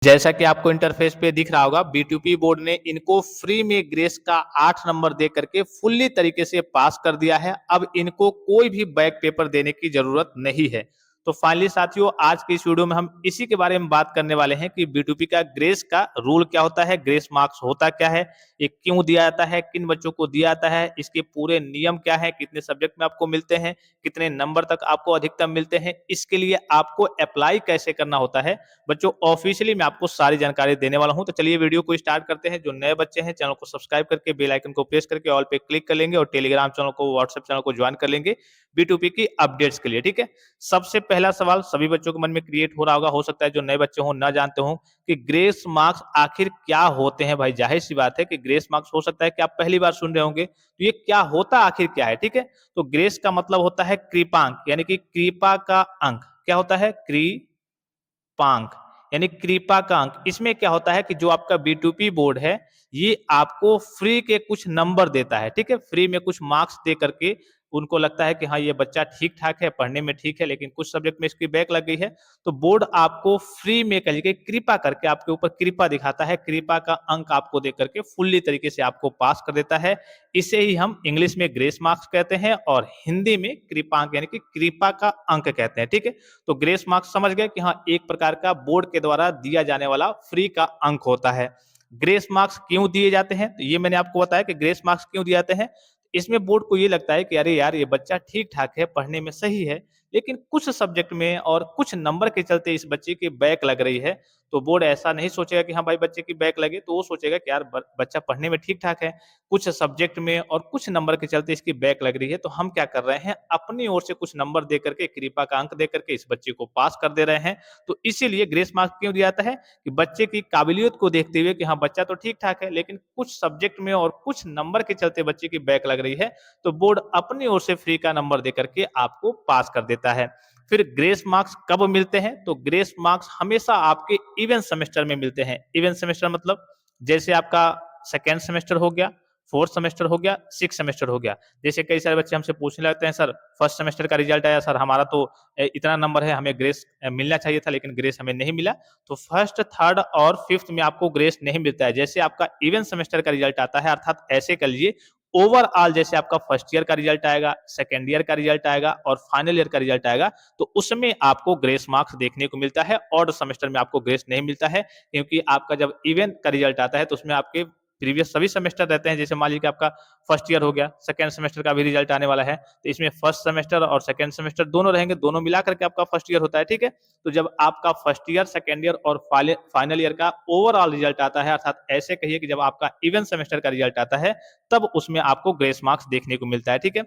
जैसा कि आपको इंटरफेस पे दिख रहा होगा, बी2पी बोर्ड ने इनको फ्री में ग्रेस का 8 नंबर दे करके फुल्ली तरीके से पास कर दिया है। अब इनको कोई भी बैक पेपर देने की जरूरत नहीं है। तो फाइनली साथियों, आज की इस वीडियो में हम इसी के बारे में बात करने वाले हैं कि बी2पी का ग्रेस का रूल क्या होता है, ग्रेस मार्क्स होता क्या है, ये क्यों दिया जाता है, किन बच्चों को दिया जाता है, इसके पूरे नियम क्या है, कितने सब्जेक्ट में आपको मिलते हैं, कितने नंबर तक आपको अधिकतम मिलते हैं, इसके लिए आपको अप्लाई कैसे करना होता है बच्चों, ऑफिशियली मैं आपको सारी जानकारी देने वाला हूं। तो चलिए वीडियो को स्टार्ट करते हैं। जो नए बच्चे हैं चैनल को सब्सक्राइब करके बेल आइकन को प्रेस करके ऑल पे क्लिक कर लेंगे और टेलीग्राम चैनल को, व्हाट्सएप चैनल को ज्वाइन कर लेंगे बी2पी की अपडेट्स के लिए। ठीक है, सबसे पहला सवाल सभी बच्चों के मन में क्रिएट हो रहा होगा, हो सकता है जो नए बच्चे हों ना जानते हों कि ग्रेस मार्क्स आखिर क्या होते हैं। भाई जाहिर सी बात है कि ग्रेस मार्क्स हो सकता है कि आप पहली बार सुन रहे होंगे, तो ये क्या होता आखिर क्या है। ठीक है, तो ग्रेस का मतलब होता है कृपांक, यानी कि कृपा का अंक। क्या होता है? कृपांक यानी कृपा का अंक। इसमें क्या होता है कि जो आपका बी2पी बोर्ड है ये आपको फ्री के कुछ नंबर देता है। ठीक है, फ्री में कुछ मार्क्स दे करके उनको लगता है कि हाँ ये बच्चा ठीक ठाक है, पढ़ने में ठीक है, लेकिन कुछ सब्जेक्ट में इसकी बैक लग गई है, तो बोर्ड आपको फ्री में कह लीजिए कृपा करके आपके ऊपर कृपा दिखाता है, कृपा का अंक आपको दे करके फुल्ली तरीके से आपको पास कर देता है। इसे ही हम इंग्लिश में ग्रेस मार्क्स कहते हैं और हिंदी में कृपांक यानी कि कृपा का अंक कहते हैं। ठीक है, तो ग्रेस मार्क्स समझ गए कि हाँ एक प्रकार का बोर्ड के द्वारा दिया जाने वाला फ्री का अंक होता है। ग्रेस मार्क्स क्यों दिए जाते हैं, तो ये मैंने आपको बताया कि ग्रेस मार्क्स क्यों दिए जाते हैं। इसमें बोर्ड को ये लगता है कि अरे यार ये बच्चा ठीक ठाक है, पढ़ने में सही है, लेकिन कुछ सब्जेक्ट में और कुछ नंबर के चलते इस बच्चे की बैक लग रही है। तो बोर्ड ऐसा नहीं सोचेगा कि हाँ भाई बच्चे की बैक लगे, तो वो सोचेगा कि यार बच्चा पढ़ने में ठीक ठाक है, कुछ सब्जेक्ट में और कुछ नंबर के चलते इसकी बैक लग रही है, तो हम क्या कर रहे हैं, अपनी ओर से कुछ नंबर दे करके, कृपा का अंक दे करके इस बच्चे को पास कर दे रहे हैं। तो इसीलिए ग्रेस मार्क्स क्यों दिया जाता है कि बच्चे की काबिलियत को देखते हुए कि हाँ बच्चा तो ठीक ठाक है, लेकिन कुछ सब्जेक्ट में और कुछ नंबर के चलते बच्चे की बैक लग रही है, तो बोर्ड अपनी ओर से फ्री का नंबर दे करके आपको पास कर देता है। फिर ग्रेस मार्क्स कब मिलते हैं, तो ग्रेस मार्क्स हमेशा आपके इवेंट सेमेस्टर में मिलते हैं। इवेंट सेमेस्टर मतलब जैसे आपका सेकेंड सेमेस्टर हो गया, फोर्थ सेमेस्टर हो गया, सिक्स सेमेस्टर हो गया। जैसे कई सारे बच्चे हमसे पूछने लगते हैं, सर फर्स्ट सेमेस्टर का रिजल्ट आया, सर हमारा तो इतना नंबर है, हमें ग्रेस मिलना चाहिए था, लेकिन ग्रेस हमें नहीं मिला। तो फर्स्ट, थर्ड और फिफ्थ में आपको ग्रेस नहीं मिलता है। जैसे आपका इवेंट सेमेस्टर का रिजल्ट आता है, अर्थात ऐसे कर लीजिए ओवरऑल जैसे आपका फर्स्ट ईयर का रिजल्ट आएगा, सेकेंड ईयर का रिजल्ट आएगा और फाइनल ईयर का रिजल्ट आएगा, तो उसमें आपको ग्रेस मार्क्स देखने को मिलता है। और सेमेस्टर में आपको ग्रेस नहीं मिलता है, क्योंकि आपका जब इवेंट का रिजल्ट आता है तो उसमें आपके प्रीवियस सभी सेमेस्टर रहते हैं। जैसे मान लीजिए कि आपका फर्स्ट ईयर हो गया, सेकंड सेमेस्टर का भी रिजल्ट आने वाला है, तो इसमें फर्स्ट सेमेस्टर और सेकंड सेमेस्टर दोनों रहेंगे, दोनों मिला करके आपका फर्स्ट ईयर होता है। ठीक है, तो जब आपका फर्स्ट ईयर, सेकंड ईयर और फाइनल ईयर का ओवरऑल रिजल्ट आता है, अर्थात ऐसे कहिए कि जब आपका इवेंट सेमेस्टर का रिजल्ट आता है, तब उसमें आपको ग्रेस मार्क्स देखने को मिलता है। ठीक है,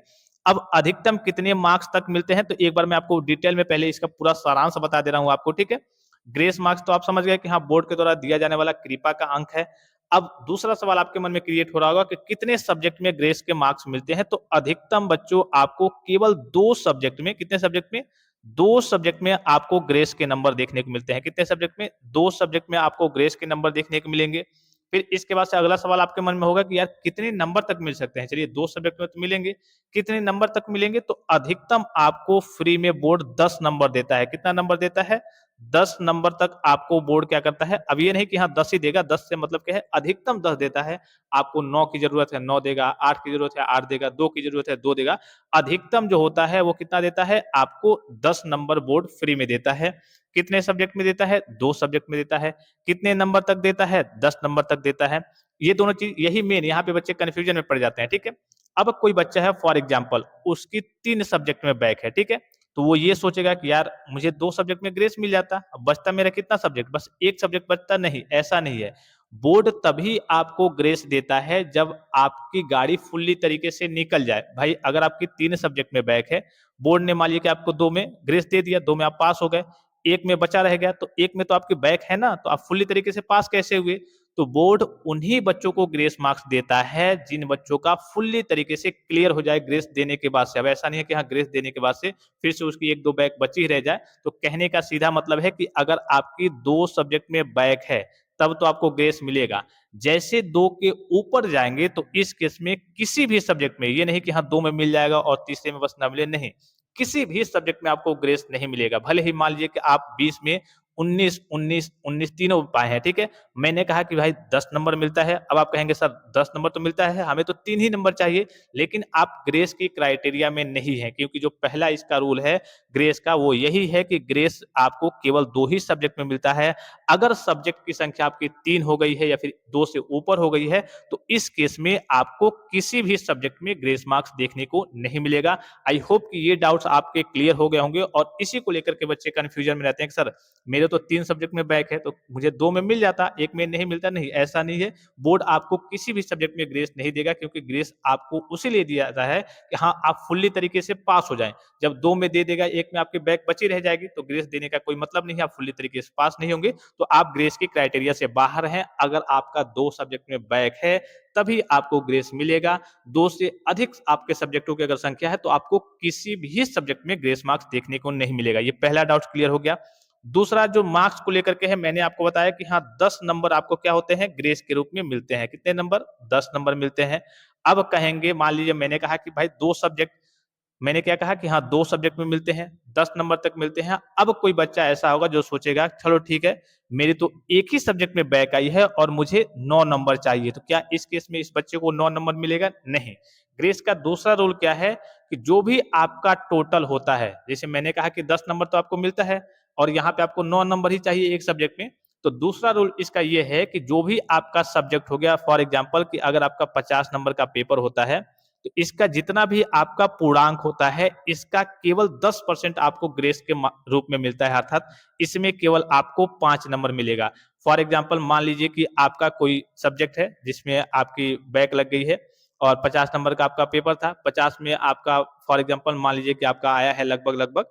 अब अधिकतम कितने मार्क्स तक मिलते हैं, तो एक बार मैं आपको डिटेल में पहले इसका पूरा सारांश बता दे रहा हूं आपको। ठीक है, ग्रेस मार्क्स तो आप समझ गए कि हाँ बोर्ड के द्वारा दिया जाने वाला कृपा का अंक है। अब दूसरा सवाल आपके मन में क्रिएट हो रहा होगा कि कितने सब्जेक्ट में ग्रेस के मार्क्स मिलते हैं, तो अधिकतम बच्चों आपको केवल 2 सब्जेक्ट में, कितने सब्जेक्ट में, 2 सब्जेक्ट में आपको ग्रेस के नंबर देखने को मिलते हैं। कितने सब्जेक्ट में? 2 सब्जेक्ट में आपको ग्रेस के नंबर देखने को मिलेंगे। फिर इसके बाद से अगला सवाल आपके मन में होगा कि यार कितने नंबर तक मिल सकते हैं। चलिए 2 सब्जेक्ट में तो मिलेंगे, कितने नंबर तक मिलेंगे, तो अधिकतम आपको फ्री में बोर्ड 10 नंबर देता है। कितना नंबर देता है? 10 नंबर तक आपको बोर्ड क्या करता है। अब ये नहीं कि हाँ 10 ही देगा, 10 से मतलब क्या है, अधिकतम 10 देता है। आपको 9 की जरूरत है 9 देगा, 8 की जरूरत है 8 देगा, 2 की जरूरत है 2 देगा। अधिकतम जो होता है वो कितना देता है, आपको 10 नंबर बोर्ड फ्री में देता है। कितने सब्जेक्ट में देता है? 2 सब्जेक्ट में देता है। कितने नंबर तक देता है? 10 नंबर तक देता है। ये दोनों चीज, यही मेन, यहाँ पे बच्चे कंफ्यूजन में पड़ जाते हैं। ठीक है, अब कोई बच्चा है फॉर एग्जाम्पल उसकी 3 सब्जेक्ट में बैक है, ठीक है, तो वो ये सोचेगा कि यार मुझे 2 सब्जेक्ट में ग्रेस मिल जाता, अब बचता मेरा कितना सब्जेक्ट, बस एक सब्जेक्ट बचता। नहीं, ऐसा नहीं है। बोर्ड तभी आपको ग्रेस देता है जब आपकी गाड़ी फुल्ली तरीके से निकल जाए। भाई अगर आपकी 3 सब्जेक्ट में बैक है, बोर्ड ने मान लिया कि आपको 2 में ग्रेस दे दिया, 2 में आप पास हो गए, एक में बचा रह गया, तो एक में तो आपकी बैक है ना, तो आप फुल्ली तरीके से पास कैसे हुए? तो बोर्ड उन्हीं बच्चों को ग्रेस मार्क्स देता है जिन बच्चों का फुल्ली तरीके से क्लियर हो जाए ग्रेस देने के बाद से। अब ऐसा नहीं है कि हाँ ग्रेस देने के बाद से फिर से उसकी 1-2 बैक बची ही रह जाए। तो कहने का सीधा मतलब है कि अगर आपकी 2 सब्जेक्ट में बैक है तब तो आपको ग्रेस मिलेगा। जैसे 2 के ऊपर जाएंगे तो इस केस में किसी भी सब्जेक्ट में, ये नहीं कि हाँ 2 में मिल जाएगा और तीसरे में बस ना मिले, नहीं, किसी भी सब्जेक्ट में आपको ग्रेस नहीं मिलेगा। भले ही मान लीजिए कि आप 20 में 19, 19, 19 तीनों पाए हैं, ठीक है। मैंने कहा कि भाई 10 नंबर मिलता है। अब आप कहेंगे सर 10 नंबर तो मिलता है, हमें तो 3 ही नंबर चाहिए। लेकिन आप ग्रेस की क्राइटेरिया में नहीं है, क्योंकि जो पहला इसका रूल है ग्रेस का वो यही है कि ग्रेस आपको केवल 2 ही सब्जेक्ट में मिलता है। अगर सब्जेक्ट की संख्या आपकी 3 हो गई है या फिर 2 से ऊपर हो गई है, तो इस केस में आपको किसी भी सब्जेक्ट में ग्रेस मार्क्स देखने को नहीं मिलेगा। आई होप कि ये डाउट्स आपके क्लियर हो गए होंगे, और इसी को लेकर के बच्चे कंफ्यूजन में रहते हैं कि सर मेरे तो 3 सब्जेक्ट में बैक है, तो मुझे 2 में मिल जाता, 1 में नहीं मिलता। नहीं, ऐसा नहीं है। बोर्ड आपको किसी भी सब्जेक्ट में ग्रेस नहीं देगा, क्योंकि ग्रेस आपको उसी लिए दिया जाता है कि हाँ, आप फुल्ली तरीके से पास हो जाएं। जब 2 में दे देगा, 1 में आपकी बैक बची रह जाएगी, तो ग्रेस देने का कोई मतलब नहीं है, आप फुल्ली तरीके से पास नहीं होंगे, तो आप ग्रेस की क्राइटेरिया से बाहर हैं। अगर आपका 2 सब्जेक्ट में बैक है, तभी आपको ग्रेस मिलेगा। 2 से अधिक आपके सब्जेक्टों की अगर संख्या है, तो आपको किसी भी सब्जेक्ट में ग्रेस मार्क्स देखने को नहीं मिलेगा। ये पहला डाउट क्लियर हो गया। दूसरा जो मार्क्स को लेकर के है, मैंने आपको बताया कि हाँ 10 नंबर आपको क्या होते हैं, ग्रेस के रूप में मिलते हैं। कितने नंबर? 10 नंबर मिलते हैं। अब कहेंगे, मान लीजिए मैंने कहा कि भाई 2 सब्जेक्ट, मैंने क्या कहा कि हाँ 2 सब्जेक्ट में मिलते हैं, 10 नंबर तक मिलते हैं। अब कोई बच्चा ऐसा होगा जो सोचेगा चलो ठीक है, मेरी तो एक ही सब्जेक्ट में बैक आई है और मुझे 9 नंबर चाहिए, तो क्या इस केस में इस बच्चे को 9 नंबर मिलेगा? नहीं। ग्रेस का दूसरा रूल क्या है कि जो भी आपका टोटल होता है, जैसे मैंने कहा कि 10 नंबर तो आपको मिलता है और यहाँ पे आपको 9 नंबर ही चाहिए एक सब्जेक्ट में, तो दूसरा रूल इसका ये है कि जो भी आपका सब्जेक्ट हो गया, फॉर एग्जाम्पल कि अगर आपका 50 नंबर का पेपर होता है, तो इसका जितना भी आपका पूर्णांक होता है, इसका केवल 10% आपको ग्रेस के रूप में मिलता है, अर्थात इसमें केवल आपको 5 नंबर मिलेगा। फॉर एग्जाम्पल मान लीजिए कि आपका कोई सब्जेक्ट है जिसमें आपकी बैक लग गई है और 50 नंबर का आपका पेपर था, 50 में आपका फॉर एग्जाम्पल मान लीजिए कि आपका आया है लगभग लगभग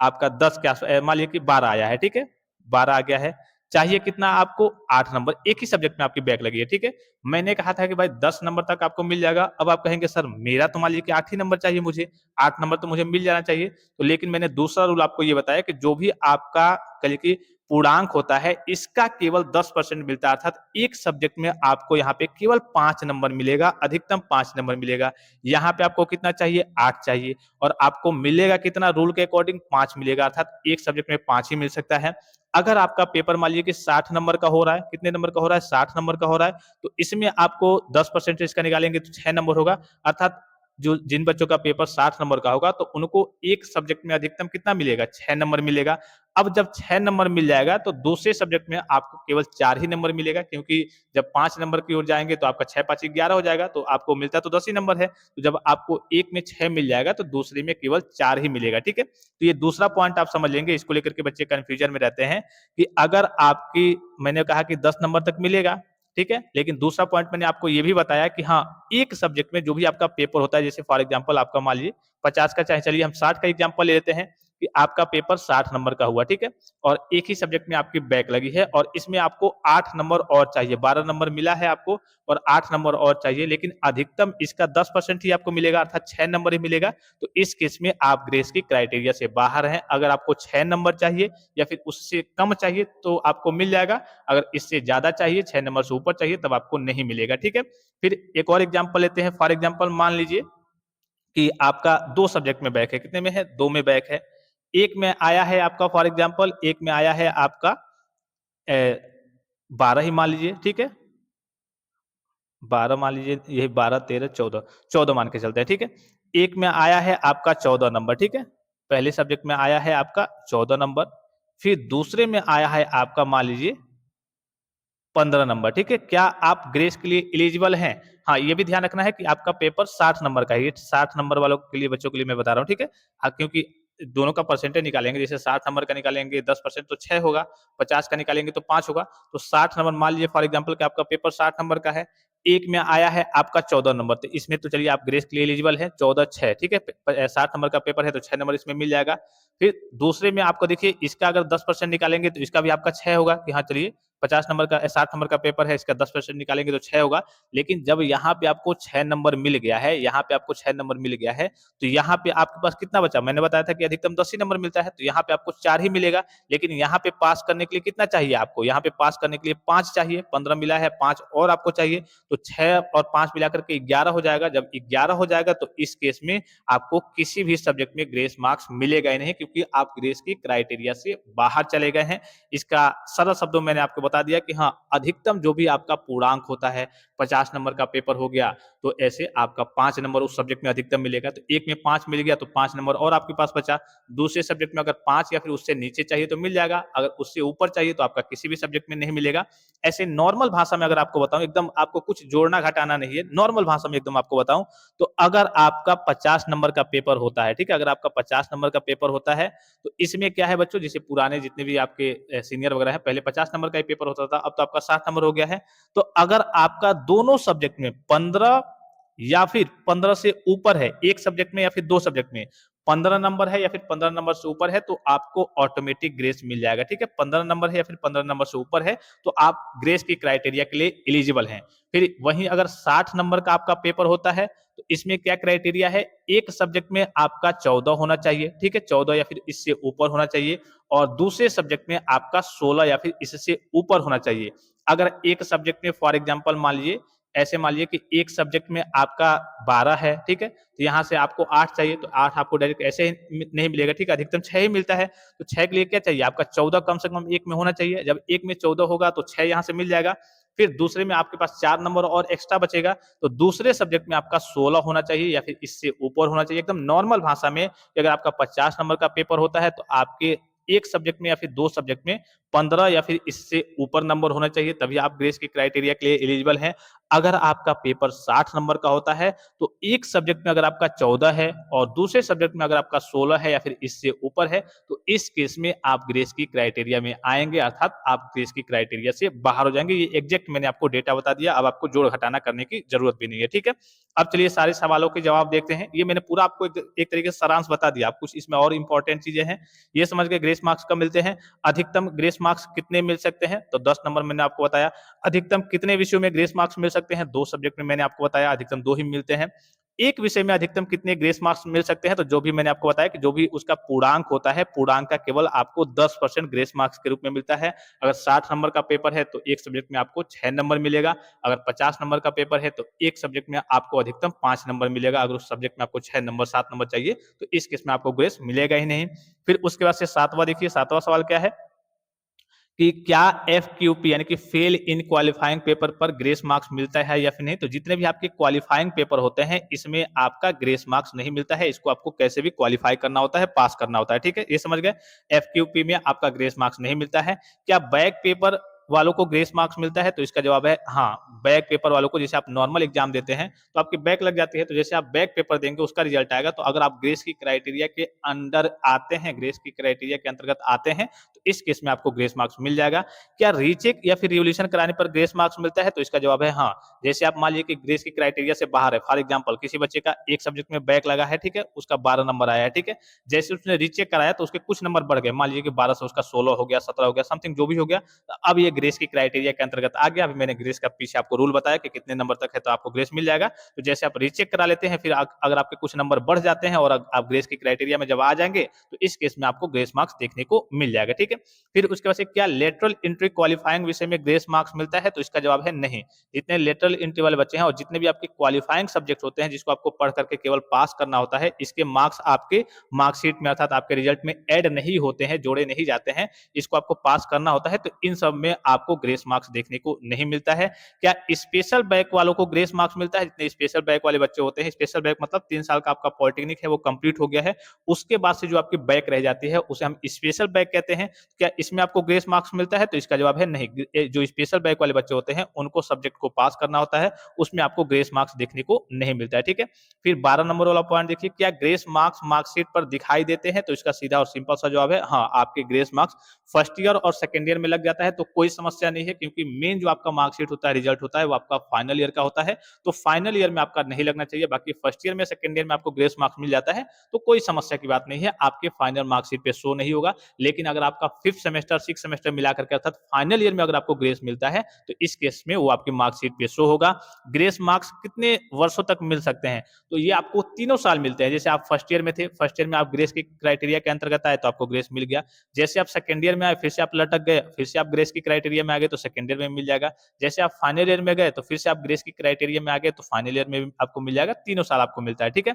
आपका 10 के आस मान लीजिए कि 12 आया है, ठीक है, 12 आ गया है। चाहिए कितना आपको? 8 नंबर, एक ही सब्जेक्ट में आपकी बैक लगी है, ठीक है। मैंने कहा था कि भाई 10 नंबर तक आपको मिल जाएगा। अब आप कहेंगे सर मेरा तो मान लीजिए कि 8 ही नंबर चाहिए मुझे, 8 नंबर तो मुझे मिल जाना चाहिए। तो लेकिन मैंने दूसरा रूल आपको ये बताया कि जो भी आपका कहिए कि पूर्णांक होता है, इसका केवल 10% मिलता है, अर्थात एक सब्जेक्ट में आपको यहाँ पे केवल 5 नंबर मिलेगा, अधिकतम 5 नंबर मिलेगा। यहाँ पे आपको कितना चाहिए? 8 चाहिए, और आपको मिलेगा कितना? रूल के अकॉर्डिंग 5 मिलेगा, अर्थात एक सब्जेक्ट में 5 ही मिल सकता है। अगर आपका पेपर मान लीजिए कि 60 नंबर का हो रहा है, कितने नंबर का हो रहा है? 60 नंबर का हो रहा है, तो इसमें आपको 10% इसका निकालेंगे तो 6 नंबर होगा, अर्थात जो जिन बच्चों का पेपर 60 नंबर का होगा, तो उनको एक सब्जेक्ट में अधिकतम कितना मिलेगा? 6 नंबर मिलेगा। अब जब 6 नंबर मिल जाएगा, तो दूसरे सब्जेक्ट में आपको केवल 4 ही नंबर मिलेगा, क्योंकि जब 5 नंबर की ओर जाएंगे तो आपका 6 5 11 हो जाएगा, तो आपको मिलता तो 10 ही नंबर है। तो जब आपको एक में 6 मिल जाएगा, तो दूसरे में केवल 4 ही मिलेगा, ठीक है। तो ये दूसरा पॉइंट आप समझ लेंगे, इसको लेकर के बच्चे कंफ्यूजन में रहते हैं कि अगर आपकी, मैंने कहा कि 10 नंबर तक मिलेगा, ठीक है, लेकिन दूसरा पॉइंट मैंने आपको ये भी बताया कि हाँ, एक सब्जेक्ट में जो भी आपका पेपर होता है, जैसे फॉर एग्जांपल आपका मान लीजिए 50 का, चाहे चलिए हम 60 का एग्जांपल ले लेते हैं कि आपका पेपर 60 नंबर का हुआ, ठीक है, और एक ही सब्जेक्ट में आपकी बैक लगी है और इसमें आपको 8 नंबर और चाहिए, 12 नंबर मिला है आपको और 8 नंबर और चाहिए, लेकिन अधिकतम इसका 10% ही आपको मिलेगा, अर्थात 6 नंबर ही मिलेगा। तो इस केस में आप ग्रेस की क्राइटेरिया से बाहर हैं। अगर आपको 6 नंबर चाहिए या फिर उससे कम चाहिए तो आपको मिल जाएगा, अगर इससे ज्यादा चाहिए, 6 नंबर से ऊपर चाहिए, तब आपको नहीं मिलेगा, ठीक है। फिर एक और एग्जांपल लेते हैं। फॉर एग्जांपल मान लीजिए कि आपका 2 सब्जेक्ट में बैक है, कितने में है? 2 में बैक है। एक में आया है आपका फॉर एग्जांपल, एक में आया है आपका 12 ही मान लीजिए, ठीक है, 12 मान लीजिए, यही 12 13 14, 14 मान के चलते हैं, ठीक है। एक में आया है आपका 14 नंबर, ठीक है, पहले सब्जेक्ट में आया है आपका 14 नंबर, फिर दूसरे में आया है आपका मान लीजिए 15 नंबर, ठीक है। क्या आप ग्रेस के लिए एलिजिबल हैं? हाँ, ये भी ध्यान रखना है कि आपका पेपर 60 नंबर का है, ये 60 नंबर वालों के लिए, बच्चों के लिए मैं बता रहा हूँ, ठीक है। हाँ, क्योंकि दोनों का परसेंटेज निकालेंगे, जैसे 60 नंबर का निकालेंगे 10% तो 6 होगा, 50 का निकालेंगे तो 5 होगा, तो 60 नंबर मान लीजिए फॉर एग्जाम्पल कि आपका पेपर 60 नंबर का है, एक में आया है आपका 14 नंबर, तो इसमें तो चलिए आप ग्रेस के लिए एलिजिबल है, 14 6, ठीक है, 60 नंबर का पेपर है तो 6 नंबर इसमें मिल जाएगा। फिर दूसरे में आपको देखिए, इसका अगर 10% निकालेंगे तो इसका भी आपका 6 होगा कि हाँ चलिए 50 नंबर का 60 नंबर का पेपर है, इसका 10% निकालेंगे तो 6 होगा। लेकिन जब यहाँ पे आपको 6 नंबर मिल गया है, यहाँ पे आपको 6 नंबर मिल गया है, तो यहाँ पे आपके पास कितना बचा? मैंने बताया था कि अधिकतम 10 ही नंबर मिलता है, तो यहाँ पे आपको 4 ही मिलेगा। लेकिन यहाँ पे पास करने के लिए कितना चाहिए आपको? यहाँ पे पास करने के लिए 5 चाहिए, 15 मिला है, 5 और आपको चाहिए, तो 6 और 5 मिलाकर के 11 हो जाएगा। जब 11 हो जाएगा तो इस केस में आपको किसी भी सब्जेक्ट में ग्रेस मार्क्स मिलेगा ही नहीं, क्योंकि आप ग्रेस की क्राइटेरिया से बाहर चले गए हैं। इसका सरल शब्दों में मैंने आपको बता दिया कि हाँ, अधिकतम जो भी आपका पूर्णांक होता है, 50 नंबर का पेपर हो गया, तो ऐसे आपका 5 नंबर उस सब्जेक्ट में अधिकतम मिलेगा। तो एक में 5 मिल गया तो 5 नंबर और आपके पास बचा। दूसरे सब्जेक्ट में अगर 5 या फिर उससे नीचे चाहिए तो मिल जाएगा, अगर उससे ऊपर चाहिए तो आपका किसी भी सब्जेक्ट में नहीं मिलेगा। ऐसे नॉर्मल भाषा में अगर आपको बताऊं, एकदम आपको कुछ जोड़ना घटाना नहीं है, नॉर्मल भाषा में एकदम आपको बताऊं, तो अगर आपका 50 नंबर का पेपर होता है, ठीक है, अगर आपका 50 नंबर का पेपर होता है, तो इसमें क्या है बच्चों, जैसे पुराने जितने भी आपके सीनियर वगैरह हैं, पहले 50 नंबर का ही पेपर होता था, अब तो आपका 60 नंबर हो गया है। तो अगर आपका दोनों सब्जेक्ट में 15 या फिर 15 से ऊपर है, एक सब्जेक्ट में या फिर दो सब्जेक्ट में 15 नंबर है या फिर 15 नंबर से ऊपर है, तो आपको ऑटोमेटिक ग्रेस मिल जाएगा। ठीक है, 15 नंबर है या फिर 15 नंबर से ऊपर है, तो आप ग्रेस की क्राइटेरिया के लिए एलिजिबल हैं। फिर वहीं अगर 60 नंबर का आपका पेपर होता है, तो इसमें क्या क्राइटेरिया है, एक सब्जेक्ट में आपका 14 होना चाहिए, ठीक है, 14 या फिर इससे ऊपर होना चाहिए, और दूसरे सब्जेक्ट में आपका 16 या फिर इससे ऊपर होना चाहिए। अगर एक सब्जेक्ट में फॉर एग्जांपल मान लीजिए, ऐसे मान लीजिए कि एक सब्जेक्ट में आपका 12 है, ठीक है, तो यहाँ से आपको 8 चाहिए, तो 8 आपको डायरेक्ट ऐसे ही नहीं मिलेगा, ठीक है, अधिकतम 6 ही मिलता है। तो 6 के लिए क्या चाहिए, आपका 14 कम से कम एक में होना चाहिए। जब एक में 14 होगा तो 6 यहाँ से मिल जाएगा। फिर दूसरे में आपके पास 4 नंबर और एक्स्ट्रा बचेगा, तो दूसरे सब्जेक्ट में आपका 16 होना चाहिए या फिर इससे ऊपर होना चाहिए। एकदम नॉर्मल भाषा में, अगर आपका 50 नंबर का पेपर होता है, तो आपके एक सब्जेक्ट में या फिर दो सब्जेक्ट में 15 या फिर इससे ऊपर नंबर होना चाहिए, तभी आप ग्रेस की क्राइटेरिया के लिए एलिजिबल हैं। अगर आपका पेपर 60 नंबर का होता है, तो एक सब्जेक्ट में अगर आपका 14 है और दूसरे सब्जेक्ट में अगर आपका 16 है या फिर इससे ऊपर है, तो इस केस में आप ग्रेस की क्राइटेरिया में आएंगे, अर्थात आप ग्रेस की क्राइटेरिया से बाहर हो जाएंगे। ये एग्जैक्ट मैंने आपको डेटा बता दिया, अब आपको जोड़ घटाना करने की जरूरत भी नहीं है। ठीक है, अब चलिए सारे सवालों के जवाब देखते हैं। ये मैंने पूरा आपको एक तरीके से सारांश बता दिया, आप कुछ इसमें और इंपॉर्टेंट चीजें हैं ये समझ के ग्रेस मार्क्स कब मिलते हैं, अधिकतम ग्रेस मार्क्स कितने मिल सकते हैं, तो 10 नंबर मैंने आपको बताया। अधिकतम कितने विषयों में ग्रेस मार्क्स मिल सकते हैं, दो सब्जेक्ट में मैंने आपको बताया, अधिकतम दो ही मिलते हैं। एक विषय में अधिकतम कितने ग्रेस मार्क्स मिल सकते हैं, तो जो भी मैंने आपको बताया कि जो भी उसका पूर्णांक होता है, पूर्णांक का केवल आपको 10% ग्रेस मार्क्स के रूप में मिलता है। अगर 60 नंबर का पेपर है तो एक सब्जेक्ट में आपको 6 नंबर मिलेगा। अगर 50 नंबर का पेपर है तो एक सब्जेक्ट में आपको अधिकतम 5 नंबर मिलेगा। अगर उस सब्जेक्ट में आपको 6 नंबर 7 नंबर चाहिए, तो इस केस में आपको ग्रेस मिलेगा ही नहीं। फिर उसके बाद से सातवां देखिए, सातवां सवाल क्या है कि क्या एफक्यूपी यानी कि फेल इन क्वालिफाइंग पेपर पर ग्रेस मार्क्स मिलता है या फिर नहीं। तो जितने भी आपके क्वालिफाइंग पेपर होते हैं, इसमें आपका ग्रेस मार्क्स नहीं मिलता है, इसको आपको कैसे भी क्वालिफाई करना होता है, पास करना होता है। ठीक है, ये समझ गए, एफक्यूपी में आपका ग्रेस मार्क्स नहीं मिलता है। क्या बैक पेपर वालों को ग्रेस मार्क्स मिलता है, तो इसका जवाब है हाँ, बैक पेपर वालों को, जैसे आप नॉर्मल एग्जाम देते हैं तो आपकी बैक लग जाती है, तो जैसे आप बैक पेपर देंगे उसका रिजल्ट आएगा, तो अगर आप ग्रेस की क्राइटेरिया के अंडर आते हैं, ग्रेस की क्राइटेरिया के अंतर्गत आते हैं, तो इस केस में आपको ग्रेस मार्क्स मिल जाएगा। क्या रीचेक या फिर रिवोल्यूशन कराने पर ग्रेस मार्क्स मिलता है, तो इसका जवाब है हाँ। जैसे आप मान लीजिए कि ग्रेस की क्राइटेरिया से बाहर है, फॉर एग्जांपल किसी बच्चे का एक सब्जेक्ट में बैक लगा है, ठीक है, उसका 12 नंबर आया है, ठीक है, जैसे उसने रीचेक कराया तो उसके कुछ नंबर बढ़ गए, मान लीजिए कि 12 से उसका 16 हो गया, 17 हो गया, समथिंग जो भी हो गया, तो अब ये ग्रेस की क्राइटेरिया के अंतर्गत आ गया। अभी मैंने ग्रेस का पीछे आपको रूल बताया कि कितने नंबर तक है तो आपको ग्रेस मिल जाएगा। तो जैसे आप रीचेक करा लेते हैं, फिर अगर आपके कुछ नंबर बढ़ जाते हैं और आप ग्रेस की क्राइटेरिया में जब आ जाएंगे, तो इस केस में आपको ग्रेस मार्क्स देखने को मिल जाएगा। ठीक है, फिर उसके बाद से क्या लेटरल एंट्री क्वालिफाइंग विषय में ग्रेस मार्क्स मिलता है, तो इसका जवाब है नहीं। जितने लेटरल एंट्री वाले बच्चे हैं और जितने भी आपके क्वालिफाइंग सब्जेक्ट होते हैं, जिसको आपको पढ़ करके केवल पास करना होता है, इसके मार्क्स आपके मार्कशीट में अर्थात आपके रिजल्ट में ऐड नहीं होते हैं, जोड़े नहीं जाते हैं, इसको आपको पास करना होता है, तो इन सब में आपको ग्रेस मार्क्स देखने को नहीं मिलता है। क्या स्पेशल बैक वालों को ग्रेस मार्क्स मिलता है, जितने स्पेशल बैक वाले बच्चे होते हैं, स्पेशल बैक मतलब 3 साल का आपका पॉलिटेक्निक है वो कंप्लीट हो गया है, उसके बाद से जो आपकी बैक रह जाती है उसे हम स्पेशल बैक कहते हैं। क्या इसमें आपको ग्रेस मार्क्स मिलता है, तो इसका जवाब है नहीं। जो स्पेशल बैक वाले बच्चे होते हैं उनको सब्जेक्ट को पास करना होता है, उसमें आपको ग्रेस मार्क्स देखने को नहीं मिलता है। ठीक है, फिर 12 नंबर वाला पॉइंट देखिए, क्या ग्रेस मार्क्स मार्कशीट पर दिखाई देते हैं, तो इसका सीधा और सिंपल सा जवाब है हाँ, आपके ग्रेस मार्क्स फर्स्ट ईयर और सेकेंड ईयर में लग जाता है, तो कोई समस्या नहीं है, क्योंकि मेन जो आपका मार्कशीट होता है, रिजल्ट होता है, वो आपका फाइनल ईयर का होता है, तो फाइनल ईयर में आपका नहीं लगना चाहिए। बाकी फर्स्ट ईयर में सेकेंड ईयर में आपको ग्रेस मार्क्स मिल जाता है, तो कोई समस्या की बात नहीं है, आपके फाइनल मार्कशीट पे शो नहीं होगा। लेकिन अगर आपका 5th सेमेस्टर 6th सेमेस्टर मिला करके अर्थात फाइनल ईयर में अगर आपको ग्रेस मिलता है तो इस केस में वो आपकी मार्कशीट पे शो होगा। ग्रेस मार्क्स कितने वर्षों तक मिल सकते हैं, तो ये आपको तीनों साल मिलते हैं। जैसे आप फर्स्ट ईयर में थे, फर्स्ट ईयर में आप ग्रेस के क्राइटेरिया के अंतर्गत आए तो आपको ग्रेस मिल गया। जैसे आप सेकंड ईयर में आए फिर से आप लटक गए, फिर से आप ग्रेस की क्राइटेरिया में आ गए तो सेकंड ईयर में मिल जाएगा। जैसे आप फाइनल ईयर में गए तो फिर से आप ग्रेस की क्राइटेरिया में आ गए तो फाइनल ईयर में भी आपको मिल जाएगा। तीनों साल आपको मिलता है, ठीक है।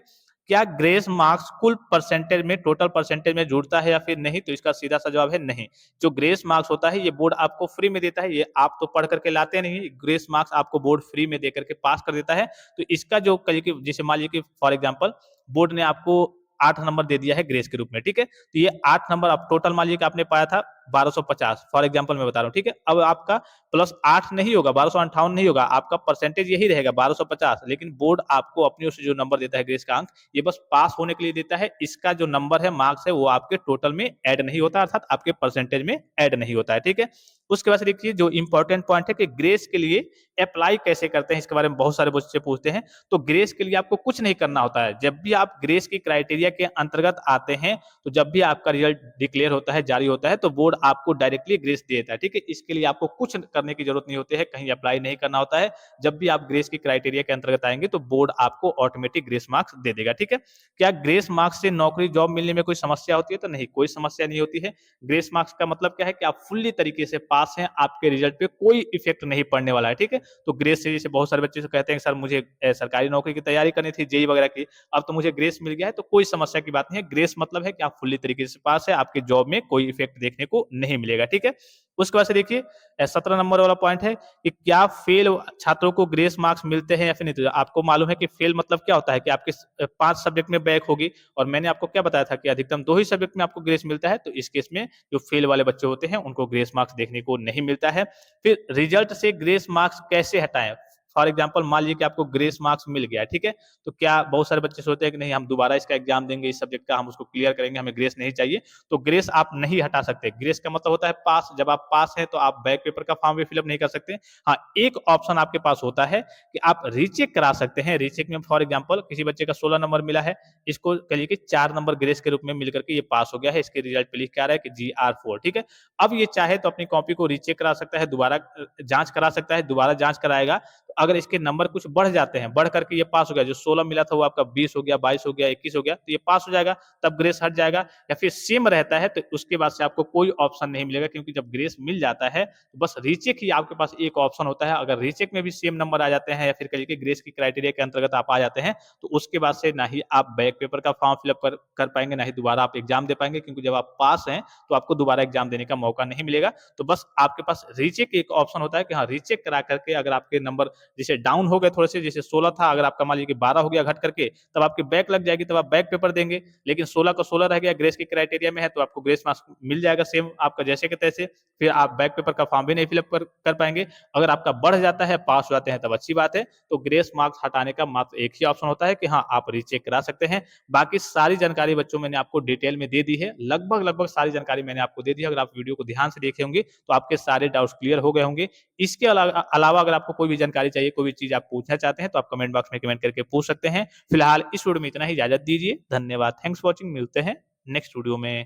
क्या ग्रेस मार्क्स कुल परसेंटेज में, टोटल परसेंटेज में जुड़ता है या फिर नहीं, तो इसका सीधा सा जवाब है नहीं। जो ग्रेस मार्क्स होता है ये बोर्ड आपको फ्री में देता है, ये आप तो पढ़ करके लाते नहीं, ग्रेस मार्क्स आपको बोर्ड फ्री में दे करके पास कर देता है। तो इसका जो कहिए कि जैसे मान लीजिए कि फॉर एग्जांपल बोर्ड ने आपको 8 नंबर दे दिया है ग्रेस के रूप में, ठीक है। तो ये 8 नंबर आप टोटल मान लीजिए कि आपने पाया था 1250, फॉर एग्जांपल मैं बता रहा हूँ, ठीक है। अब आपका प्लस 8 नहीं होगा, 1258 नहीं होगा, आपका परसेंटेज यही रहेगा 1250, लेकिन बोर्ड आपको अपनी ओर से जो नंबर देता है ग्रेस का अंक, ये बस पास होने के लिए देता है। इसका जो नंबर है, मार्क्स है, वो आपके टोटल में ऐड नहीं होता, अर्थात आपके परसेंटेज में ऐड नहीं होता है, ठीक है। उसके बाद से देखिए जो इंपॉर्टेंट पॉइंट है कि ग्रेस के लिए अप्लाई कैसे करते हैं, इसके बारे में बहुत सारे बच्चे पूछते हैं। तो ग्रेस के लिए आपको कुछ नहीं करना होता है। जब भी आप ग्रेस की क्राइटेरिया के अंतर्गत आते हैं, तो जब भी आपका रिजल्ट डिक्लेयर होता है, जारी होता है, तो बोर्ड आपको डायरेक्टली ग्रेस देता है, ठीक है। इसके लिए आपको कुछ करने की जरूरत नहीं होती है, कहीं अप्लाई नहीं करना होता है। जब भी आप ग्रेस की क्राइटेरिया के अंतर्गत आएंगे तो बोर्ड आपको ऑटोमेटिक ग्रेस मार्क्स दे देगा, ठीक है। क्या ग्रेस मार्क्स से नौकरी जॉब मिलने में कोई समस्या होती है, तो नहीं, कोई समस्या नहीं होती है। ग्रेस मार्क्स का मतलब क्या है कि आप फुल्ली तरीके से पास हैं, आपके रिजल्ट पे कोई इफेक्ट नहीं पड़ने वाला है, ठीक है। तो ग्रेस से जैसे बहुत सारे बच्चे कहते हैं सर मुझे सरकारी नौकरी की तैयारी करनी थी, जेई वगैरह की, अब तो मुझे ग्रेस मिल गया है, तो कोई समस्या की बात नहीं है। ग्रेस मतलब है कि आप फुल्ली तरीके से पास है, आपके जॉब में कोई इफेक्ट देखने को नहीं मिलेगा, ठीक है। उसके बाद से देखिए 17 नंबर वाला पॉइंट है कि क्या फेल छात्रों को ग्रेस मार्क्स मिलते हैं या फिर नहीं। तो आपको मालूम है कि फेल मतलब क्या होता है कि आपके 5 सब्जेक्ट में बैक होगी, और मैंने आपको क्या बताया था कि अधिकतम 2 ही सब्जेक्ट में आपको ग्रेस मिलता है। तो इस केस में जो फेल वाले बच्चे होते हैं उनको ग्रेस मार्क्स देखने को नहीं मिलता है। फिर रिजल्ट से ग्रेस मार्क्स कैसे हटाएं। फॉर एग्जाम्पल मान लीजिए कि आपको ग्रेस मार्क्स मिल गया, ठीक है। तो क्या बहुत सारे बच्चे सोचते हैं कि नहीं हम दोबारा इसका एग्जाम देंगे, इस सब्जेक्ट का हम उसको क्लियर करेंगे, हमें ग्रेस नहीं चाहिए। तो ग्रेस आप नहीं हटा सकते। ग्रेस का मतलब होता है पास। जब आप पास हैं तो आप बैक पेपर का फॉर्म भी फिलअप नहीं कर सकते। हाँ, एक ऑप्शन आपके पास होता है कि आप रीचेक करा सकते हैं। रीचेक में फॉर एग्जाम्पल किसी बच्चे का 16 नंबर मिला है, इसको कहिए कि 4 नंबर ग्रेस के रूप में मिल करके ये पास हो गया है, इसके रिजल्ट पे लिख के आ रहा है कि GR4, ठीक है। अब ये चाहे तो अपनी कॉपी को रीचेक करा सकता है, दोबारा जांच करा सकता है, दोबारा जांच कराएगा। तो अगर इसके नंबर कुछ बढ़ जाते हैं, बढ़ करके ये पास हो गया, जो 16 मिला था वो आपका 20 हो गया, 22 हो गया, 21 हो गया, तो ये पास हो जाएगा, तब ग्रेस हट जाएगा। या फिर सेम रहता है तो उसके बाद से आपको कोई ऑप्शन नहीं मिलेगा, क्योंकि जब ग्रेस मिल जाता है तो बस रीचेक ही आपके पास एक ऑप्शन होता है। अगर रीचेक में भी सेम नंबर आ जाते हैं या फिर कहिए कि ग्रेस की क्राइटेरिया के अंतर्गत आप आ जाते हैं, तो उसके बाद से ना ही आप बैक पेपर का फॉर्म फिलअप कर पाएंगे, ना ही दोबारा आप एग्जाम दे पाएंगे, क्योंकि जब आप पास हैं तो आपको दोबारा एग्जाम देने का मौका नहीं मिलेगा। तो बस आपके पास रीचेक एक ऑप्शन होता है कि हाँ, रीचेक करा करके अगर आपके नंबर जैसे डाउन हो गए थोड़े से, जैसे 16 था, अगर आपका मान लीजिए कि 12 हो गया घट करके, तब आपकी बैक लग जाएगी, तब आप बैक पेपर देंगे। लेकिन 16 का 16 रह गया, ग्रेस के क्राइटेरिया में है, तो आपको ग्रेस मार्क्स मिल जाएगा सेम आपका जैसे के तैसे। फिर आप बैक पेपर का फॉर्म भी नहीं फिलअप कर पाएंगे। अगर आपका बढ़ जाता है, पास हो जाते हैं, तब अच्छी बात है। तो ग्रेस मार्क्स हटाने का मात्र एक ही ऑप्शन होता है कि हाँ, आप रीचेक करा सकते हैं। बाकी सारी जानकारी बच्चों मैंने आपको डिटेल में दे दी है, लगभग लगभग सारी जानकारी मैंने आपको दे दी है। अगर आप वीडियो को ध्यान से देखे होंगे तो आपके सारे डाउट्स क्लियर हो गए होंगे। इसके अलावा अगर आपको कोई भी जानकारी चाहिए, कोई भी चीज आप पूछना चाहते हैं, तो आप कमेंट बॉक्स में कमेंट करके पूछ सकते हैं। फिलहाल इस वीडियो में इतना ही, इजाजत दीजिए। धन्यवाद, थैंक्स फॉर वॉचिंग। मिलते हैं नेक्स्ट वीडियो में।